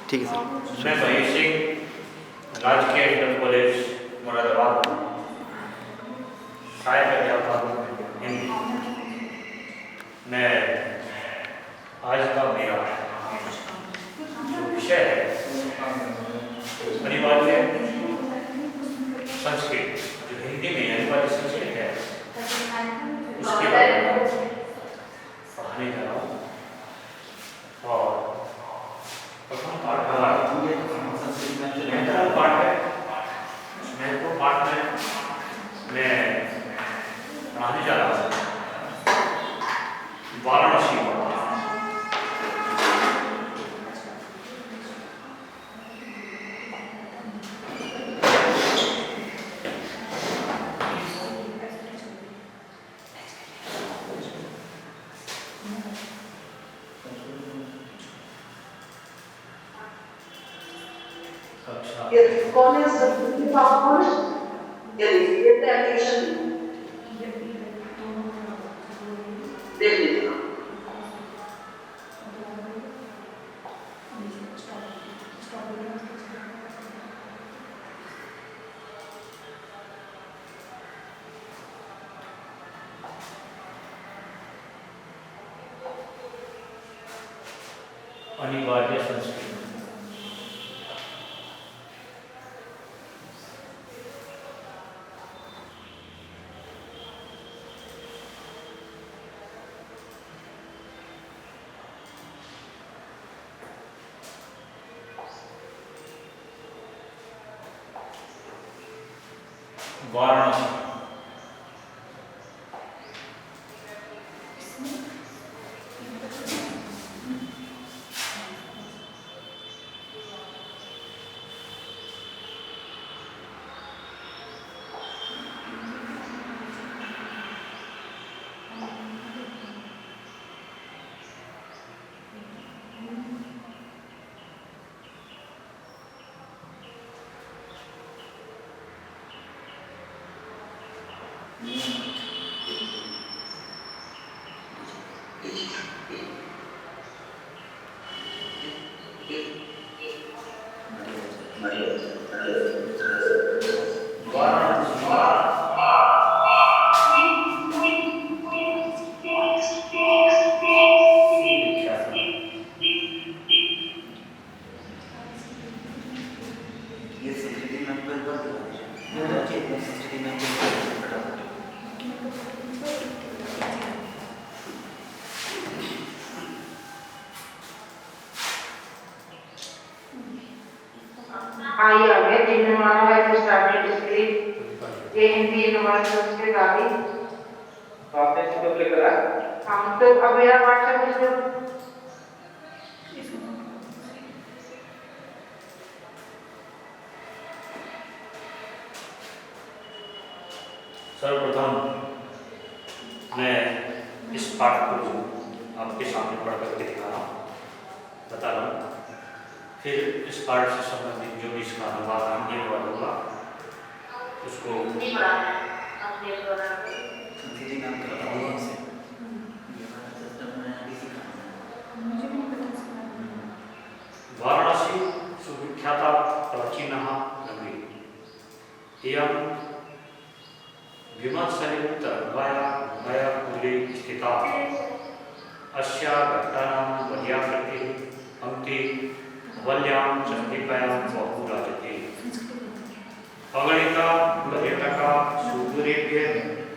ठीक है सर। मैं महेश सिंह, राजकीय इंटर कॉलेज मुरादाबाद, सहायक अध्यापक हिंदी। मैं आज का मेरा जो विषय है अनिवार्य संस्कृत, जो हिंदी में अनिवार्य संस्कृत है, उसके बारे में पढ़ाने जा रहा हूँ। और प्रथम पाठ महत्वपूर्ण पाठ में मैं पढ़ाने जा रहा हूँ वाराणसी। कौन है सर? एप्लीकेशन देख लीजिए। अनिवार्य संस्कृत। वाराणसी आइए आगे जिनमें हमारा है स्टार्टेड स्क्रिप्ट ये हिंदी हमारा संस्कृत आ गई। तो आपने इसको प्ले करा? हम तो अब मेरा व्हाट्सएप इसमें सर्वप्रथम मैं इस पाठ को आपके सामने पढ़ करके दिखा रहा हूँ, बता रहा हूँ। फिर इस पाठ से संबंधित जो भी इसका अनुवाद हिंदी अनुवाद होगा उसको वाराणसी सुविख्याता प्राचीनः नगरी इयं विमर्शयुक्तद्वयकुले स्थिता। अस्याः घट्टानां वल्याकृतिः पंक्ति वल्यां चण्डिकायां बहु राजते। अगणिता पर्यटका सुदूरेभ्यः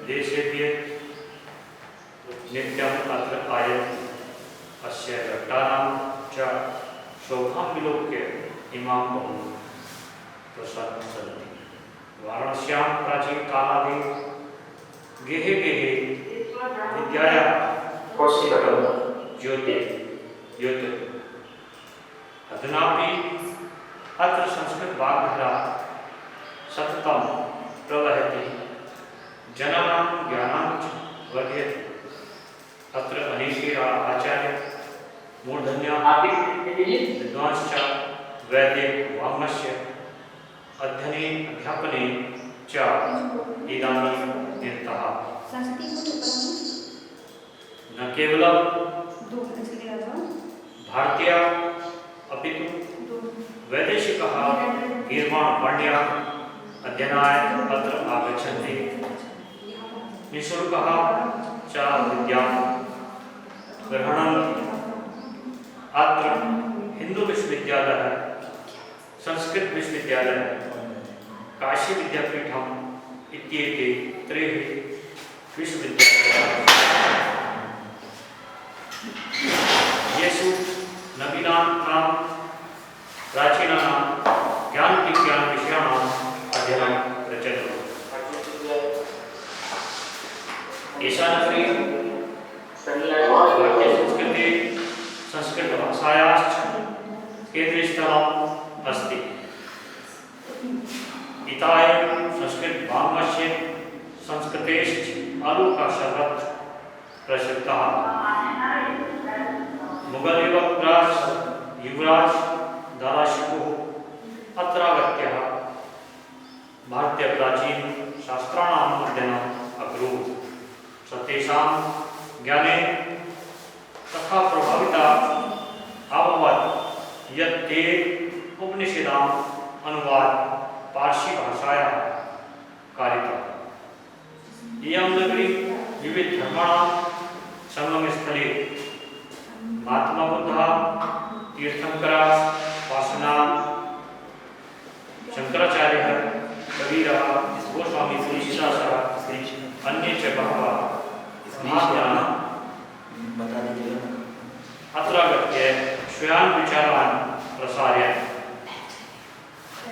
देशेभ्यः नित्यम् अत्र आयन्ति। अस्य घट्टानां च शोभां विलोक्य इमां बहु प्रसन्नं सन्ति। वाराणस्यां प्राचीनकालादेव गेहे गेहे विद्यायाः ज्योतिः अधुनापि अत्र संस्कृतवाग्धारा सततं प्रवहति। जनानां ज्ञानं च वर्धयति। अत्र अनेके आचार्य मूर्धन्याः विद्वांश्च वैद्य वाङ्मयस्य अध्ययने अध्यापने च इदानीं निरताः। न केवलं भारतीय अपितु वैदेशिकः गीर्वाणपाण्ड्या अध्ययनाय अत्र आगच्छन्ति। निःशुल्कः च विद्यां ग्रहणम्। अत्र हिंदू विश्वविद्यालयः, संस्कृत विश्वविद्यालयः, काशी विद्यापीठम् इत्येते त्रीः विश्वविद्यालयाः। येषु नवीनानां प्राचीनानां ज्ञानविज्ञानविषयाणाम् अध्ययनं प्रचलति। एषा नगरी भारतीयसंस्कृते संस्कृतभाषायाश्च केन्द्रस्थलम् अस्ति। इतायं संस्कृतभाषस्य संस्कृतेश्च आलोकशब्दः प्रसिद्धः। मुगल युवराज दाराशिकोः अत्रागत्य भारतीय प्राचीन शास्त्राणाम् अध्ययनम् अकरोत्। तेषां ज्ञाने तथा प्रभाविता अभवत् यत् ते उपनिषदाम् अनुवाद पार्सी भाषायां कारितम्। इयं नगरी विविधधर्माणां संगमस्थले। महात्मा बुद्धः, तीर्थंकरः, पार्श्वनाथ, शंकराचार्यः, कबीरः, गोस्वामी तुलसीदासः, अन्ये च बहवः महात्मानः अत्रागत्य स्वयं विचारान् प्रसार्य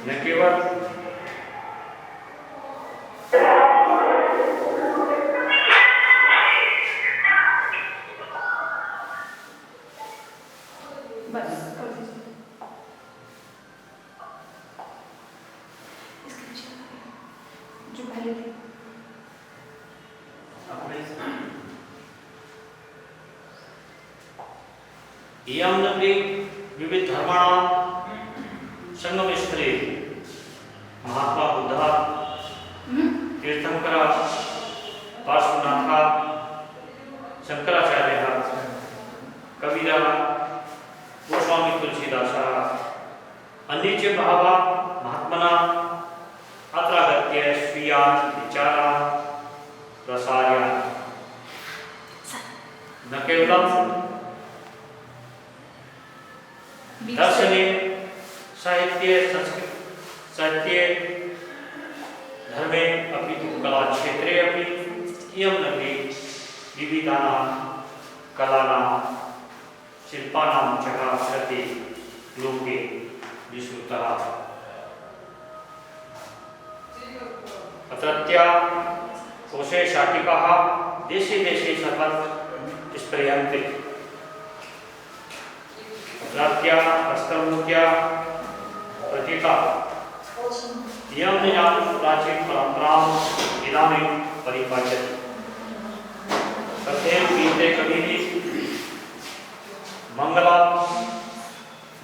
न केवल इयं नगरी विविधधर्माणां संगमस्थले। महात्मा बुद्धः, तीर्थंकरः, पार्श्वनाथः, शंकराचार्यः, कबीरः, गोस्वामी तुलसीदासः, अन्ये च बहवः महात्मनः अत्रागत्य स्वीयान् विचारान् प्रसार्य न केवलं दर्शने, साहित्ये, संस्कृत साहित्ये, धर्मे अपि तु कलाक्षेत्रे अपि इयं नगरी विविधानां कलानां शिल्पानां च प्रति लोके विश्रुतः। अत्रत्याः कोशे शाटिकाः देशे देशे सर्वत्र स्प्रियन्ते। अत्रात्याः हस्तमूर्त्याः प्रतीकाः इयं निजां प्राचीनपरम्पराम् इदानीं परिपालयति। कथेन गीते कविः मङ्गलं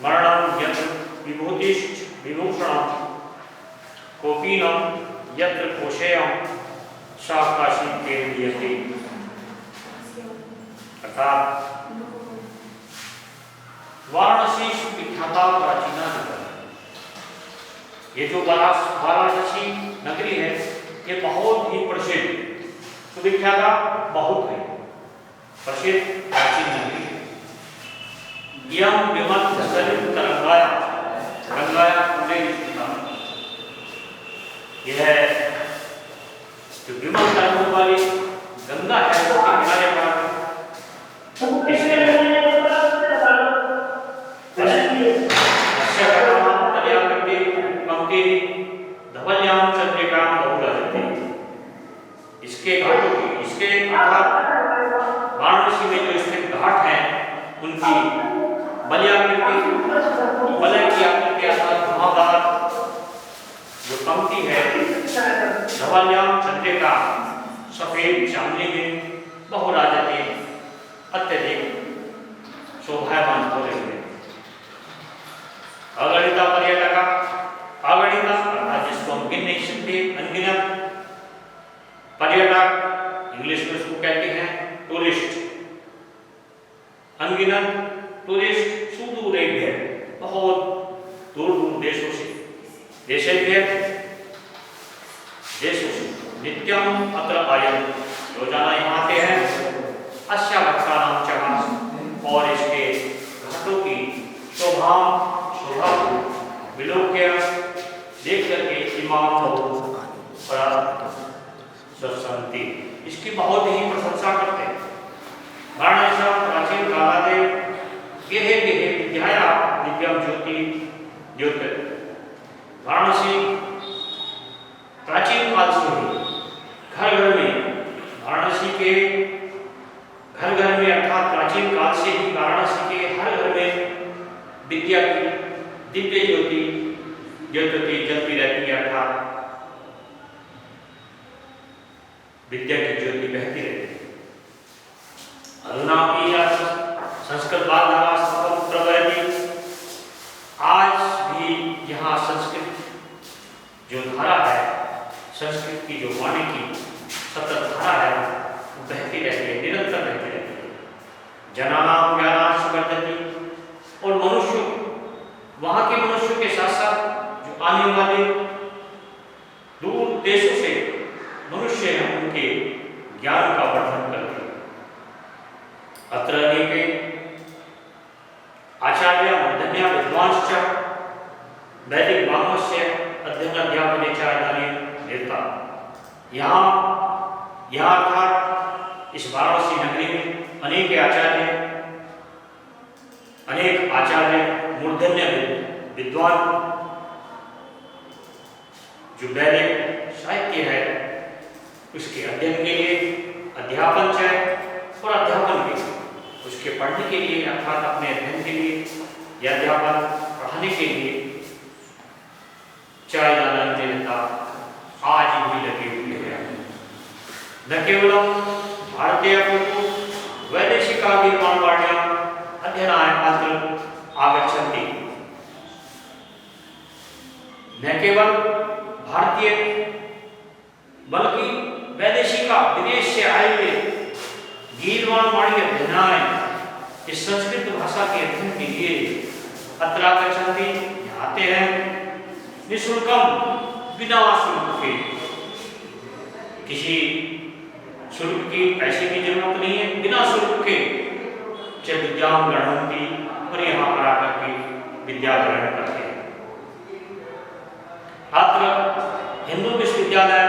मरणं यत्र विभूतिश्च विभूषणं कोपीनं यत्र कोशेयं सा काशी केन्द्रीयते। अर्थात वाराणसी विख्याता प्राचीन नगरी। ये जो वाराणसी नगरी है ये बहुत ही प्रसिद्ध, सुविख्याता बहुत है, प्रसिद्ध प्राचीन नगरी है। यम विमल सलिल तरंगाया पूरे यह जो विमल तरंगों वाली गंगा है उसके किनारे पर धवल्यां चंद्रिकां बहुलहती। इसके घाटों की, इसके वाराणसी में जो स्थित घाट हैं उनकी वलय की आकृति अर्थात घुमावदार जो पंक्ति है, धवल्यां चंद्रिका सफेद चांदनी में बहुराजते अत्यधिक शोभायमान हो रही है। अगणिता पर्यटक, अगणिता अर्थात जिसको हम गिन नहीं सकते, अनगिनत पर्यटक इंग्लिश में उसको कहते हैं टूरिस्ट। अनगिनत टूरिस्ट सुदूर है, बहुत दूर दूर शाम शोभा को विलोक्य देख करके इमाम लोग बड़ा सरसंती इसकी बहुत ही प्रशंसा करते हैं। वाराणसी प्राचीन कालादे गेहे गेहे विद्याया दिव्यम ज्योति ज्योति। वाराणसी प्राचीन काल से ही घर घर में वाराणसी के घर घर में अर्थात प्राचीन काल से ही वाराणसी के हर घर में विद्या की दिव्य ज्योति ज्योति जलती रहती है अर्थात विद्या की ज्योति बहती रहती है। अरुणा की या संस्कृत प्रवृत्ति आज भी यहाँ संस्कृत जो धारा है संस्कृत की जो वाणी की सतत धारा है वो बहती रहती है निरंतर बहती रहती है। जनानाम ज्ञानार्थ वर्धति और मनुष्य वहाँ के मनुष्यों के साथ साथ जो आने वाले दूर देशों से मनुष्य हैं उनके ज्ञान का वर्धन करते हैं। अत्र अनेके आचार्य मूर्धन्य विद्वांश्च वैदिक वाङ्मयस्य अध्ययन अध्यापने च इदानीं निरता। यहाँ अर्थात इस वाराणसी नगरी में अनेक आचार्य मूर्धन्य विद्वान जो वैदिक साहित्य है उसके अध्ययन के लिए अध्यापन है और अध्यापन के लिए उसके पढ़ने के लिए अर्थात अपने अध्ययन के लिए या अध्यापन पढ़ाने के लिए चाय दाना देता आज भी लगे हुए हैं। न केवल भारतीय वैदेशिक निर्माणवाण्या अध्ययनाय अत्र आगच्छन्ति। न केवल भारतीय बल्कि वैदेशिका विदेश से आए हुए गीर्वाण वाणी अध्ययनाय इस संस्कृत भाषा के अध्ययन के लिए अत्र आगच्छन्ति आते हैं निःशुल्कम बिना शुल्क के। किसी शुल्क की पैसे की जरूरत नहीं है बिना शुल्क के च विद्याम गृह्णन्ति और यहाँ पर आकर के विद्या ग्रहण करते हैं। अत्र हिंदू विश्वविद्यालय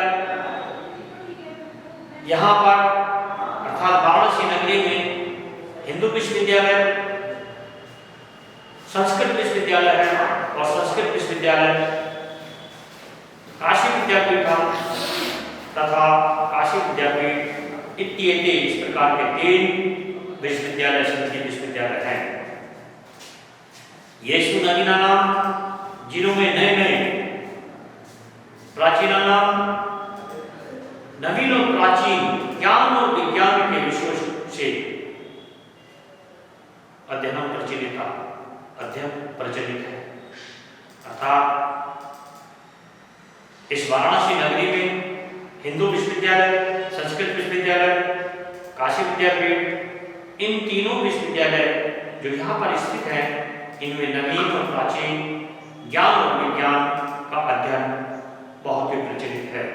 यहाँ पर अर्थात वाराणसी नगरी में हिंदू विश्वविद्यालय संस्कृत विश्वविद्यालय है और संस्कृत विश्वविद्यालय काशी विद्यापीठ तथा काशी विद्यापीठ इत्यादि इस प्रकार के 3 विश्वविद्यालय संस्कृत विश्वविद्यालय हैं। येषु नवीनानां जिनों में नए प्राचीन नाम नवीन और प्राचीन ज्ञान और विज्ञान के विषयों से अध्ययन प्रचलित है। अर्थात इस वाराणसी नगरी में हिंदू विश्वविद्यालय संस्कृत विश्वविद्यालय काशी विद्यापीठ इन तीनों विश्वविद्यालय जो यहाँ पर स्थित हैं इनमें नवीन और प्राचीन ज्ञान और विज्ञान का अध्ययन बहुत ही प्रचलित है।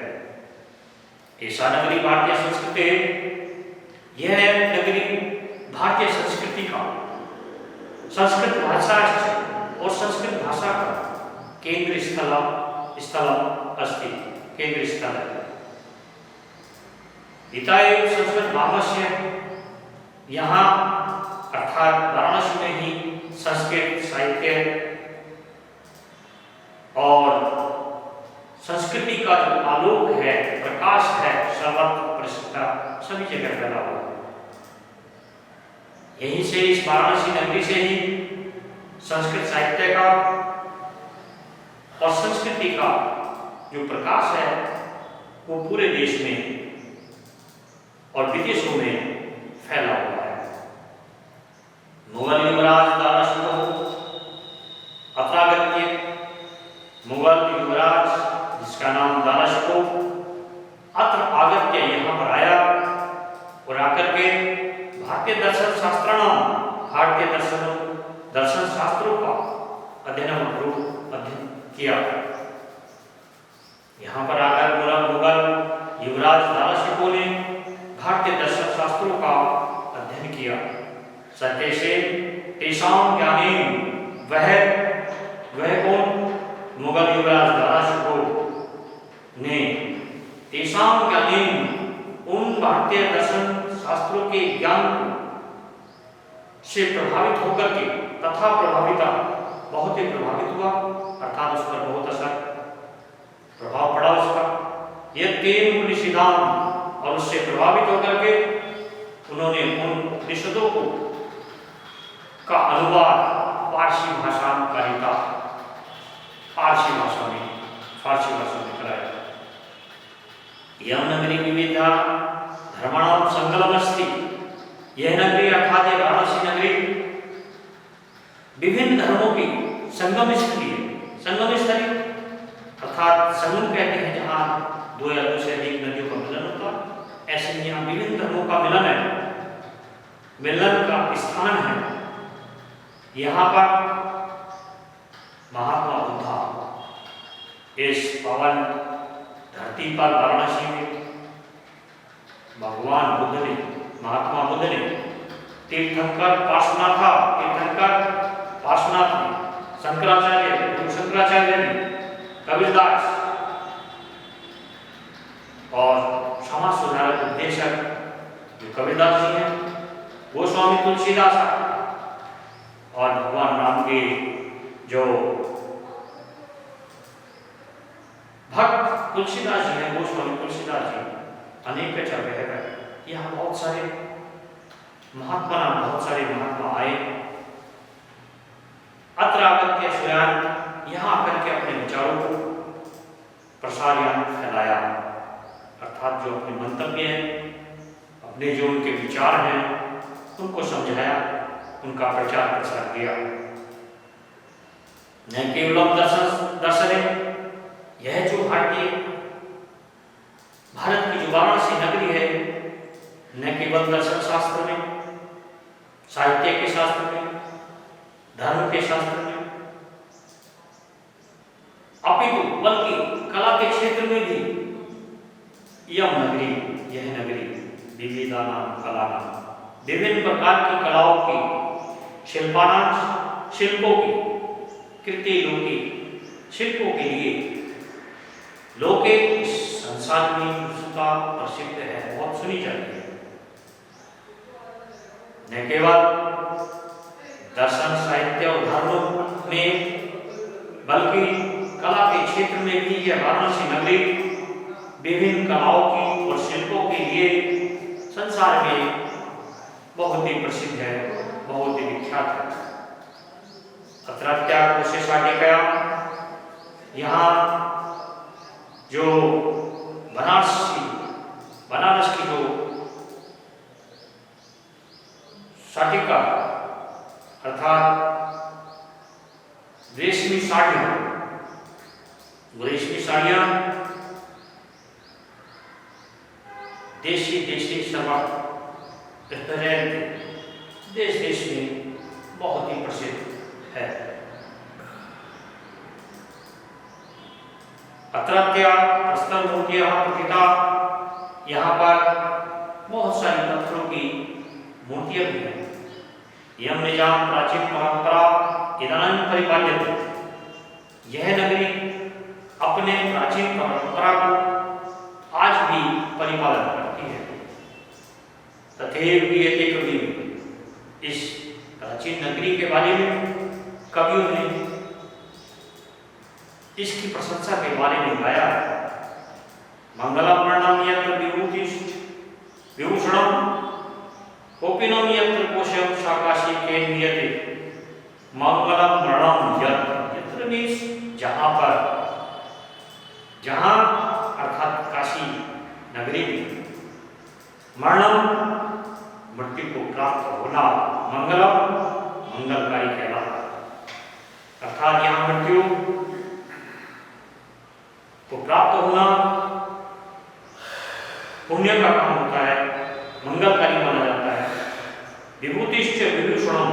ऐसा नगरी भारतीय संस्कृति यह नगरी भारतीय संस्कृति का संस्कृत भाषा और संस्कृत भाषा का केंद्र स्थल अस्ति केंद्र स्थल है। इताए संस्कृत भाषा यहाँ अर्थात वाराणसी में ही संस्कृत साहित्य और संस्कृति का जो आलोक है प्रकाश है सर्वत्र प्रसिद्ध सभी जगह फैला हुआ है। यहीं से इस वाराणसी नगरी से ही संस्कृत साहित्य का और संस्कृति का जो प्रकाश है वो पूरे देश में और विदेशों में फैला हुआ है। मुगल युवराज दाराशुको अत्रागत्य मुगल युवराज जिसका नाम दाराशुको अत्र आगत्य यहाँ पर आया और आकर के भारतीय दर्शन शास्त्रों का अध्ययन किया। यहाँ पर आकर मुगल युवराज दाराशुको ने भारतीय दर्शन शास्त्रों का अध्ययन किया। सत्य से तेषां ज्ञानेन वह कौन? मुगल युवराज दारा शिकोह ने तेषां ज्ञानेन उन भारतीय दर्शन शास्त्रों के ज्ञान से प्रभावित होकर के तथा प्रभाविता बहुत ही प्रभावित हुआ, अर्थात उस पर बहुत असर प्रभाव पड़ा उसका। यह तेन उपनिषदान, और उससे प्रभावित होकर के उन्होंने उन उपनिषदों को का अनुवाद फारसी भाषा में कारिता फारसी भाषा में कराया। यह नगरी विविधा धर्माणाम संगमस्ति, यह नगरी अर्थात वाराणसी नगरी विभिन्न धर्मों की संगम स्थली है। संगम स्थली अर्थात संगम कहते हैं जहाँ दो या दो से अधिक नदियों का मिलन होता है, ऐसे ही यहाँ विभिन्न धर्मों का मिलन है, मिलन का स्थान है। यहाँ पर महात्मा बुद्धा इस पवन धरती पर वाराणसी में भगवान बुद्ध ने, महात्मा बुद्ध ने तीर्थंकर पार्श्वनाथ ने, शंकराचार्य ने, कबीरदास और समाज सुधारक उपदेशक जो कबीरदास जी हैं, गोस्वामी तुलसीदास और भगवान राम के जो भक्त तुलसीदास जी हैं, गोस्वामी तुलसीदास जी, अनेक जगह है। यहाँ बहुत सारे महात्मा आए। अत्र आगत्य स्वयं यहाँ आकर के अपने विचारों को प्रसार्य फैलाया, अर्थात जो अपने मंतव्य हैं, अपने जो उनके विचार हैं, उनको समझाया, उनका प्रचार प्रसार किया। न केवलम दर्शन, यह जो भारत की जो वाराणसी नगरी है, न केवल दर्शन शास्त्र में, साहित्य के शास्त्र में, धर्म के शास्त्र में, अपितु बल्कि कला के क्षेत्र में भी यह नगरी विविधानां कलानां, विभिन्न प्रकार की कलाओं की, शिल्पों की, कृति लोकी शिल्पों के लिए लोके इस संसार में उसका प्रसिद्ध है, बहुत सुनी जाती है। न केवल दर्शन, साहित्य और धर्म में, बल्कि कला के क्षेत्र में भी यह वाराणसी नगरी विभिन्न कलाओं की और शिल्पों के लिए संसार में बहुत ही प्रसिद्ध है, बहुत ही विख्यात है। अत्रात्या कुशेषाटिका, यहाँ जो बनारस की जो शाटिका अर्थात रेशमी साड़ियाँ देशी सर्वत्र देश में बहुत ही प्रसिद्ध है। अत्रात्या प्रस्तर मूर्तियां प्रतिता, यहाँ पर बहुत सारी पत्थरों की मूर्तियां भी हैं। यम निजाम प्राचीन परंपरा इदानीं परिपाल्यते, यह नगरी अपने प्राचीन परंपरा को आज भी परिपालन करती है। तथैव हीयते कवि, इस प्राचीन नगरी के बारे में कवियों ने इसकी प्रशंसा के बारे में गाया। मंगलम वर्णम यत्र विभूषणम कोपिनम यत्र कोशम शाकाशी के नियते। मंगलम वर्णम यत्र मीन्स जहाँ अर्थात काशी नगरी में, मरणम मृत्यु को प्राप्त होना, मंगलम मंगलकारी कहलाता, अर्थात यहाँ मृत्यु को प्राप्त होना पुण्य का काम होता है, मंगलकारी माना जाता है। विभूतिश्च विभूषणम,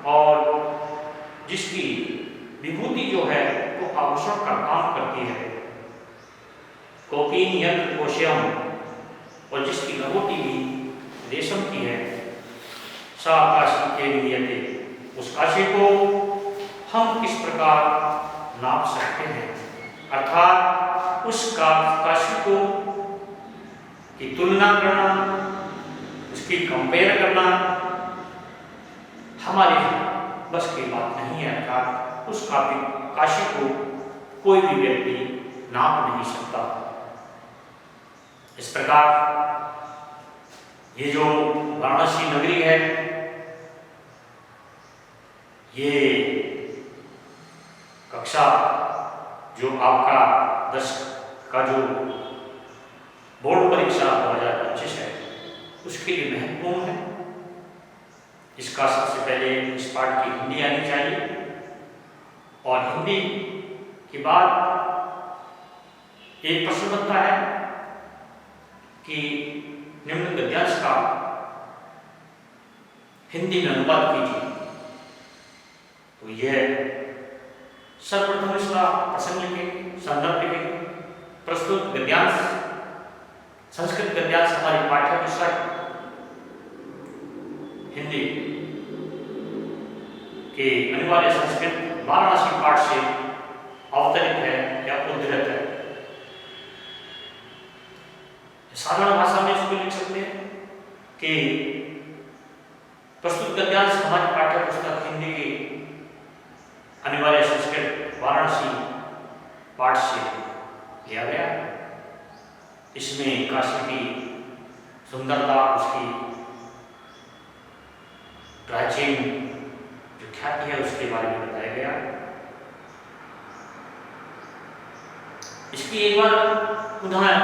और जिसकी विभूति जो है वो आभूषण का काम करती है। कोपीन यंत्र कोश्यम, और जिसकी लंगोटी भी रेशम की है। सा काशी के नियते, उस काशी को हम किस प्रकार नाप सकते हैं, अर्थात उस काशी को की तुलना करना, उसकी कंपेयर करना हमारे बस की बात नहीं है। अर्थात उस काशी को कोई भी व्यक्ति नाप नहीं सकता। इस प्रकार ये जो वाराणसी नगरी है, ये कक्षा जो आपका 10 का जो बोर्ड परीक्षा 2025 है, उसके लिए महत्वपूर्ण है। इसका सबसे पहले इस पाठ की हिंदी आनी चाहिए और हिंदी के बाद एक प्रश्न बनता है कि निम्न गद्यांश का हिंदी में अनुवाद कीजिए। तो यह सर्वप्रथम इसका प्रसंग लिखेंगे, संदर्भ लिखेंगे। प्रस्तुत गद्यांश संस्कृत गद्यांश हमारी पाठ्य पुस्तक हिंदी के अनिवार्य संस्कृत वाराणसी पाठ से अवतरित है या उद्धृत है। साधारण भाषा में इसको लिख सकते हैं कि प्रस्तुत गद्यांश हमारी पाठ्य पुस्तक हिंदी की अनिवार्य संस्कृत वाराणसी पाठ से लिया गया। इसमें काशी की सुंदरता, उसकी प्राचीन जो ख्याति है उसके बारे में बताया गया। इसकी एक बार उदाहरण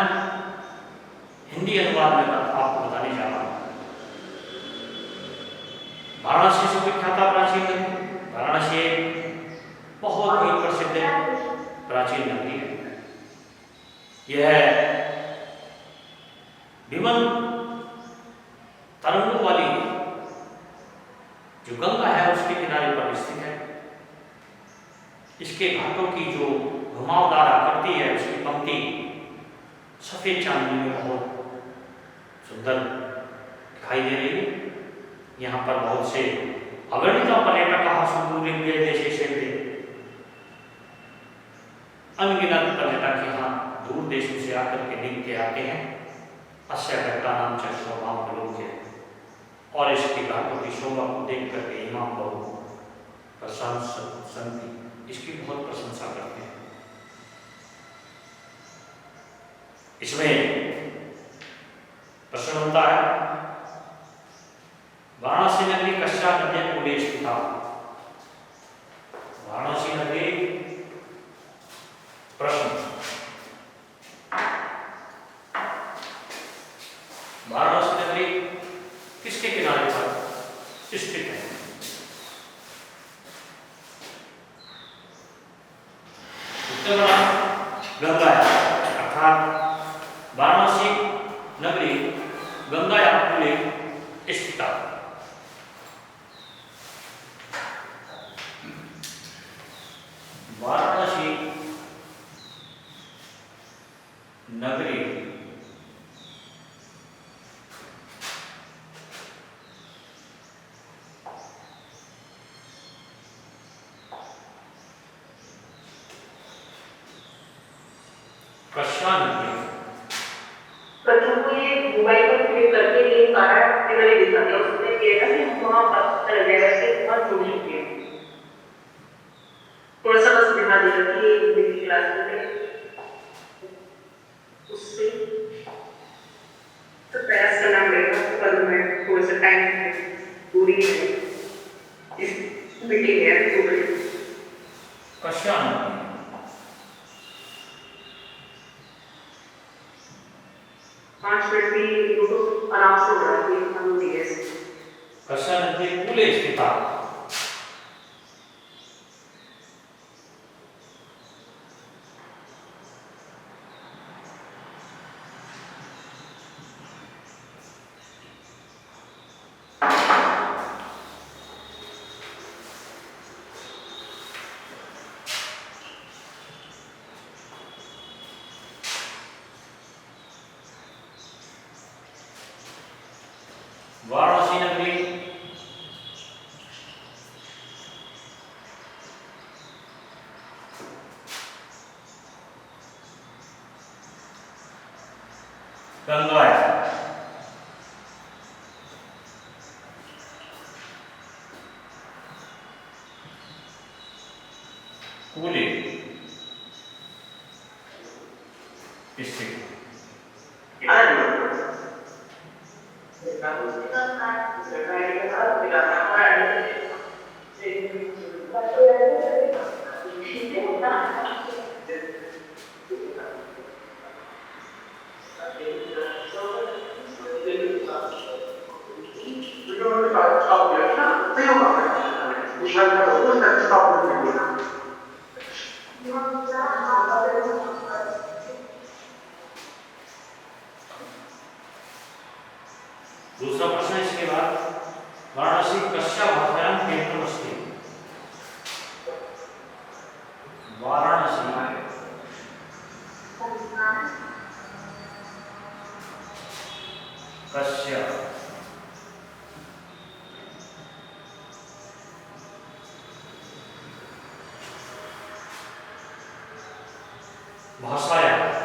हिंदी अनुवाद में आपको बताने जा रहा हूं। वाराणसी से विख्यात प्राचीन नगरी। वाराणसी एक बहुत ही प्रसिद्ध प्राचीन नगरी है। यह विमल तरंगों वाली जो गंगा है उसके किनारे पर स्थित है। इसके घाटों की जो घुमावदार आकृति है, उसकी पंक्ति सफेद चांदनी में बहुत सुंदर दिखाई दे रही है। यहाँ पर बहुत से अगणित पर्यटक देश से अनगिनत पर्यटक यहाँ दूर देशों से आकर के नित्य आते हैं। अस्य घट्टा नाम च शोभाम लोग है और इसके घाटों की शोभा को देख करके इमाम बहु प्रशंसा इसकी बहुत प्रशंसा करते हैं। इसमें प्रश्न होता है, वाराणसी नगरी कक्षा नदी कूले स्थित। वाराणसी नगरी प्रश्न, वाराणसी नगरी किसके किनारे पर स्थित है? उत्तर गंगा अर्थात वाराणसी नगरी गंगा कूले स्थित। वाराणसी नगरी कक्षा नगरी बच्चों को ये मोबाइल पर क्लिक करके ये सारा टेबल दिखा दिया। उसने किया था कि वहाँ पर चल गया, वैसे बहुत जुड़ चुके हैं। थोड़ा सा बस दिखा दिया कि ये हिंदी क्लास में उससे तो प्रयास करना पड़ेगा। कल मैं थोड़ा सा टाइम दूरी है इस मीटिंग है तो कक्षा नगरी 5 मिनट भी यूट्यूब आराम से हो रहा है। हम डीएस कक्षा नदी कूले स्थित। वाराणसी नगरी गंगाया, कूले, स्त्री, दूसरा प्रश्न इसके बाद, वाराणसी कस्या भाषायां केन्द्रमस्ति? वाराणसी कस्या भाषायां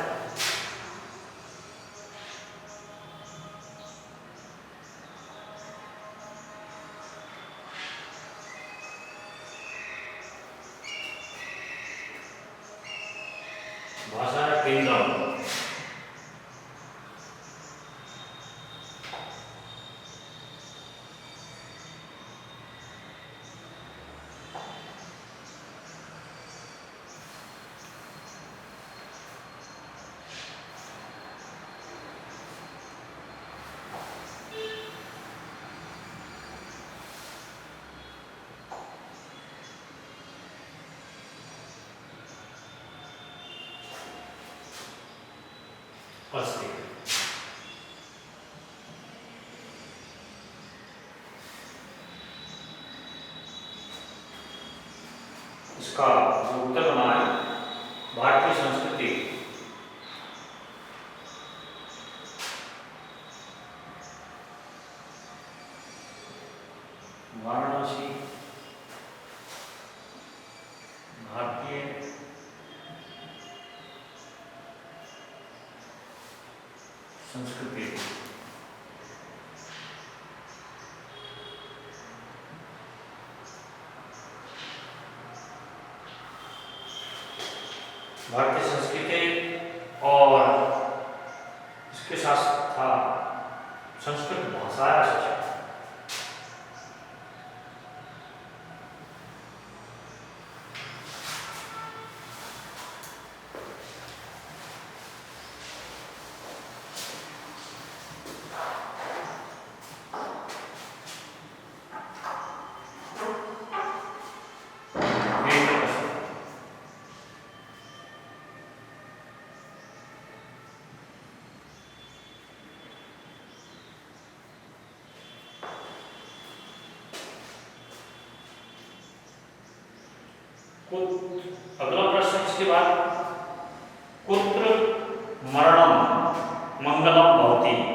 भाषा केंद्रम अस्ति। इसका जो उत्तर बना है, भारतीय संस्कृति वाराणसी भारतीय संस्कृति भारतीय संस्कृति और इसके साथ था संस्कृत भाषा शिक्षा। अगला प्रश्न इसके बाद, कुत्र मरणम मंगलम भवति?